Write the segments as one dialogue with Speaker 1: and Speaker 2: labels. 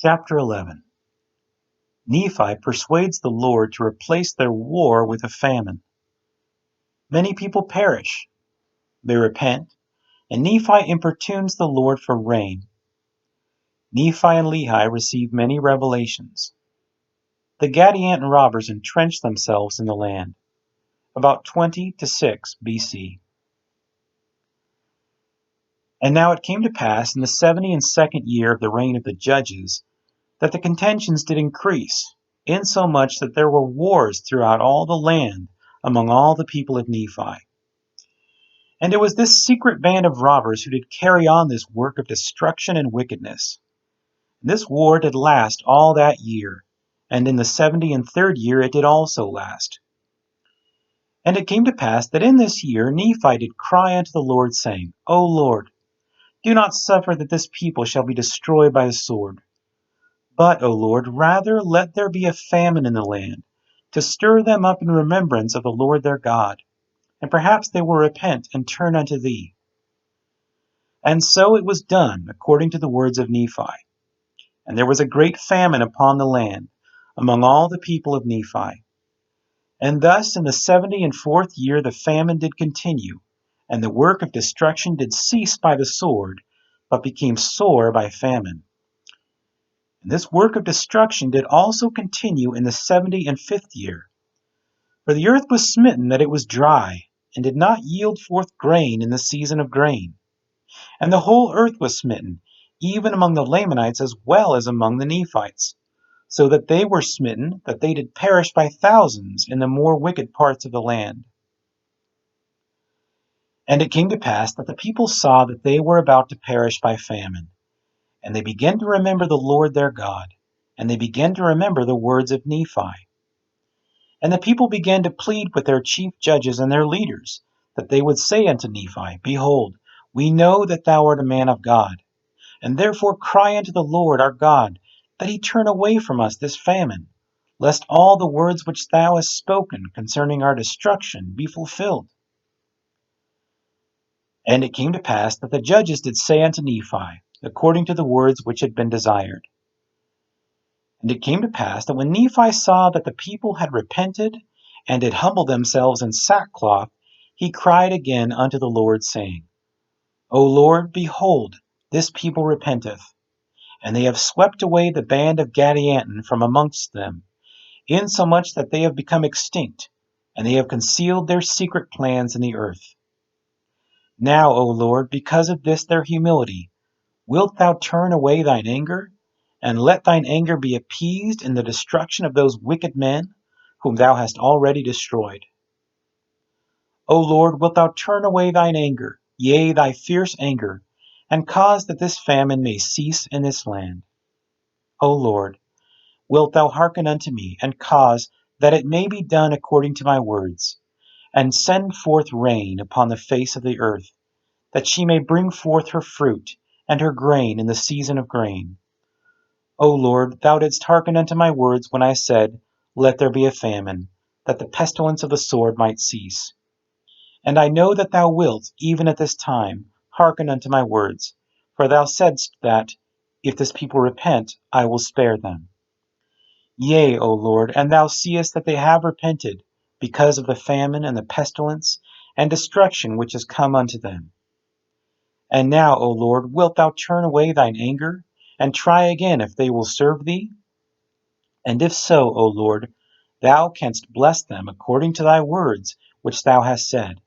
Speaker 1: Chapter 11. Nephi persuades the Lord to replace their war with a famine. Many people perish. They repent, and Nephi importunes the Lord for rain. Nephi and Lehi receive many revelations. The Gadianton robbers entrench themselves in the land. About 20 to 6 BC. And now it came to pass in the 72nd year of the reign of the judges that the contentions did increase, insomuch that there were wars throughout all the land among all the people of Nephi. And it was this secret band of robbers who did carry on this work of destruction and wickedness. And this war did last all that year, and in the 73rd year it did also last. And it came to pass that in this year Nephi did cry unto the Lord, saying, O Lord, do not suffer that this people shall be destroyed by the sword. But, O Lord, rather let there be a famine in the land, to stir them up in remembrance of the Lord their God, and perhaps they will repent and turn unto thee. And so it was done, according to the words of Nephi. And there was a great famine upon the land, among all the people of Nephi. And thus in the 74th year the famine did continue, and the work of destruction did cease by the sword, but became sore by famine. And this work of destruction did also continue in the 75th year. For the earth was smitten that it was dry, and did not yield forth grain in the season of grain. And the whole earth was smitten, even among the Lamanites as well as among the Nephites, so that they were smitten, that they did perish by thousands in the more wicked parts of the land. And it came to pass that the people saw that they were about to perish by famine, and they began to remember the Lord their God, and they began to remember the words of Nephi. And the people began to plead with their chief judges and their leaders, that they would say unto Nephi, Behold, we know that thou art a man of God, and therefore cry unto the Lord our God, that he turn away from us this famine, lest all the words which thou hast spoken concerning our destruction be fulfilled. And it came to pass that the judges did say unto Nephi, according to the words which had been desired. And it came to pass that when Nephi saw that the people had repented, and did humble themselves in sackcloth, he cried again unto the Lord, saying, O Lord, behold, this people repenteth, and they have swept away the band of Gadianton from amongst them, insomuch that they have become extinct, and they have concealed their secret plans in the earth. Now, O Lord, because of this their humility, wilt thou turn away thine anger, and let thine anger be appeased in the destruction of those wicked men, whom thou hast already destroyed. O Lord, wilt thou turn away thine anger, yea, thy fierce anger, and cause that this famine may cease in this land? O Lord, wilt thou hearken unto me, and cause that it may be done according to my words, and send forth rain upon the face of the earth, that she may bring forth her fruit and her grain in the season of grain. O Lord, thou didst hearken unto my words when I said, Let there be a famine, that the pestilence of the sword might cease. And I know that thou wilt, even at this time, hearken unto my words, for thou saidst that, if this people repent, I will spare them. Yea, O Lord, and thou seest that they have repented, because of the famine and the pestilence and destruction which is come unto them. And now, O Lord, wilt thou turn away thine anger, and try again if they will serve thee? And if so, O Lord, thou canst bless them according to thy words which thou hast said.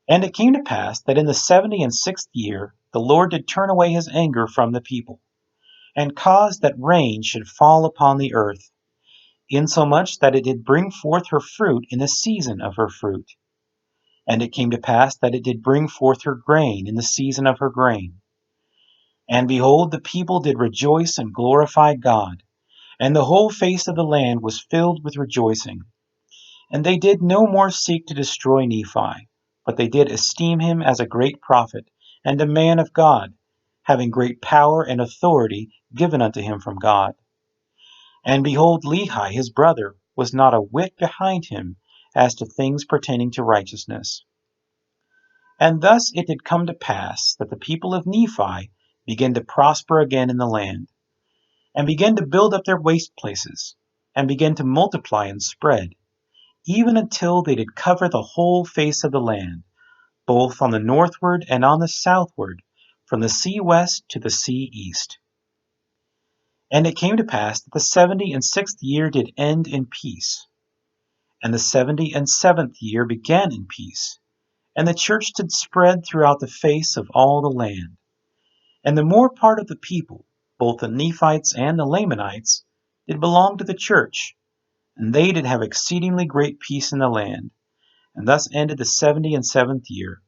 Speaker 1: And it came to pass that in the 76th year the Lord did turn away his anger from the people, and caused that rain should fall upon the earth, insomuch that it did bring forth her fruit in the season of her fruit. And it came to pass that it did bring forth her grain in the season of her grain. And behold, the people did rejoice and glorify God, and the whole face of the land was filled with rejoicing. And they did no more seek to destroy Nephi, but they did esteem him as a great prophet, and a man of God, having great power and authority given unto him from God. And behold, Lehi his brother was not a whit behind him as to things pertaining to righteousness. And thus it did come to pass that the people of Nephi began to prosper again in the land, and began to build up their waste places, and began to multiply and spread, even until they did cover the whole face of the land, both on the northward and on the southward, from the sea west to the sea east. And it came to pass that the 70 and 6th year did end in peace, and the 70 and 7th year began in peace, and the church did spread throughout the face of all the land. And the more part of the people, both the Nephites and the Lamanites, did belong to the church, and they did have exceedingly great peace in the land. And thus ended the 70 and 7th year.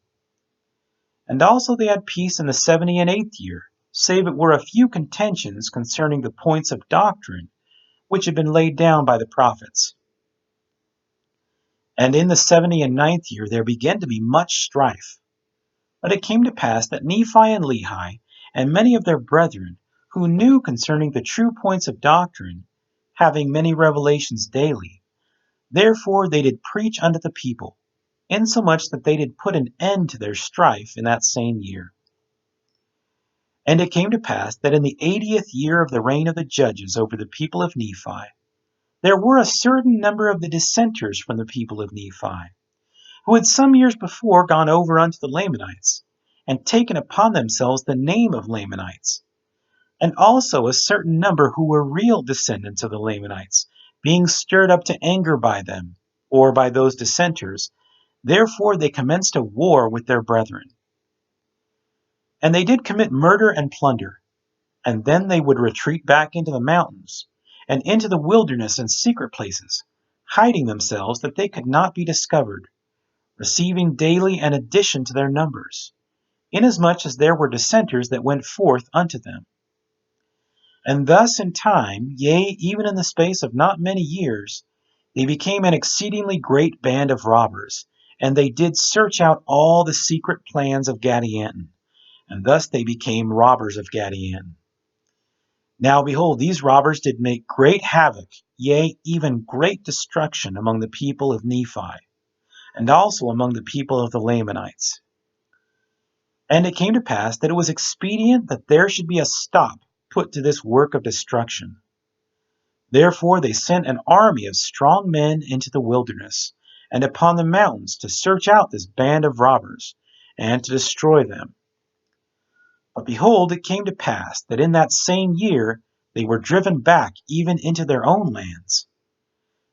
Speaker 1: And also they had peace in the 70 and 8th year, save it were a few contentions concerning the points of doctrine, which had been laid down by the prophets. And in the 70 and 9th year there began to be much strife. But it came to pass that Nephi and Lehi, and many of their brethren, who knew concerning the true points of doctrine, having many revelations daily, therefore they did preach unto the people, insomuch that they did put an end to their strife in that same year. And it came to pass that in the 80th year of the reign of the judges over the people of Nephi, there were a certain number of the dissenters from the people of Nephi, who had some years before gone over unto the Lamanites, and taken upon themselves the name of Lamanites, and also a certain number who were real descendants of the Lamanites, being stirred up to anger by them, or by those dissenters. Therefore they commenced a war with their brethren. And they did commit murder and plunder, and then they would retreat back into the mountains, and into the wilderness and secret places, hiding themselves that they could not be discovered, receiving daily an addition to their numbers, inasmuch as there were dissenters that went forth unto them. And thus in time, yea, even in the space of not many years, they became an exceedingly great band of robbers, and they did search out all the secret plans of Gadianton, and thus they became robbers of Gadianton. Now behold, these robbers did make great havoc, yea, even great destruction among the people of Nephi, and also among the people of the Lamanites. And it came to pass that it was expedient that there should be a stop put to this work of destruction. Therefore they sent an army of strong men into the wilderness, and upon the mountains to search out this band of robbers, and to destroy them. But behold, it came to pass that in that same year they were driven back even into their own lands.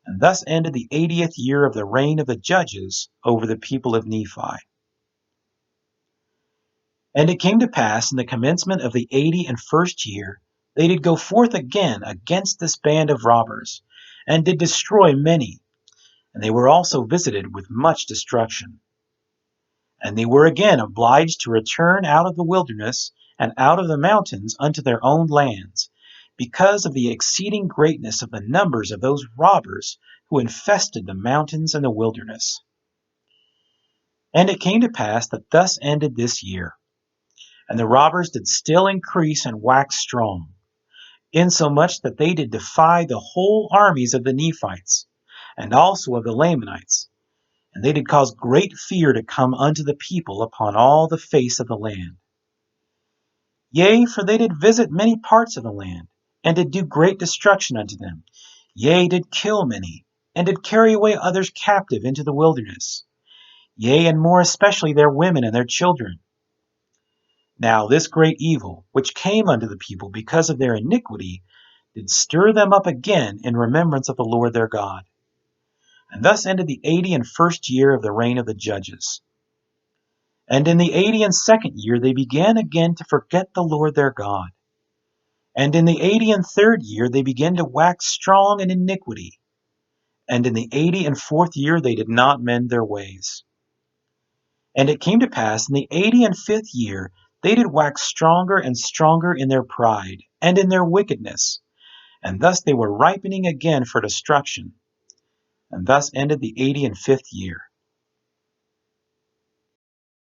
Speaker 1: And thus ended the 80th year of the reign of the judges over the people of Nephi. And it came to pass in the commencement of the 81st year, they did go forth again against this band of robbers, and did destroy many, and they were also visited with much destruction. And they were again obliged to return out of the wilderness and out of the mountains unto their own lands, because of the exceeding greatness of the numbers of those robbers who infested the mountains and the wilderness. And it came to pass that thus ended this year. And the robbers did still increase and wax strong, insomuch that they did defy the whole armies of the Nephites, and also of the Lamanites, and they did cause great fear to come unto the people upon all the face of the land. Yea, for they did visit many parts of the land, and did do great destruction unto them, yea, did kill many, and did carry away others captive into the wilderness, yea, and more especially their women and their children. Now this great evil, which came unto the people because of their iniquity, did stir them up again in remembrance of the Lord their God. And thus ended the 81st year of the reign of the judges. And in the 82nd year they began again to forget the Lord their God. And in the 83rd year they began to wax strong in iniquity. And in the 84th year they did not mend their ways. And it came to pass in the 85th year they did wax stronger and stronger in their pride and in their wickedness, and thus they were ripening again for destruction. And thus ended the 85th year.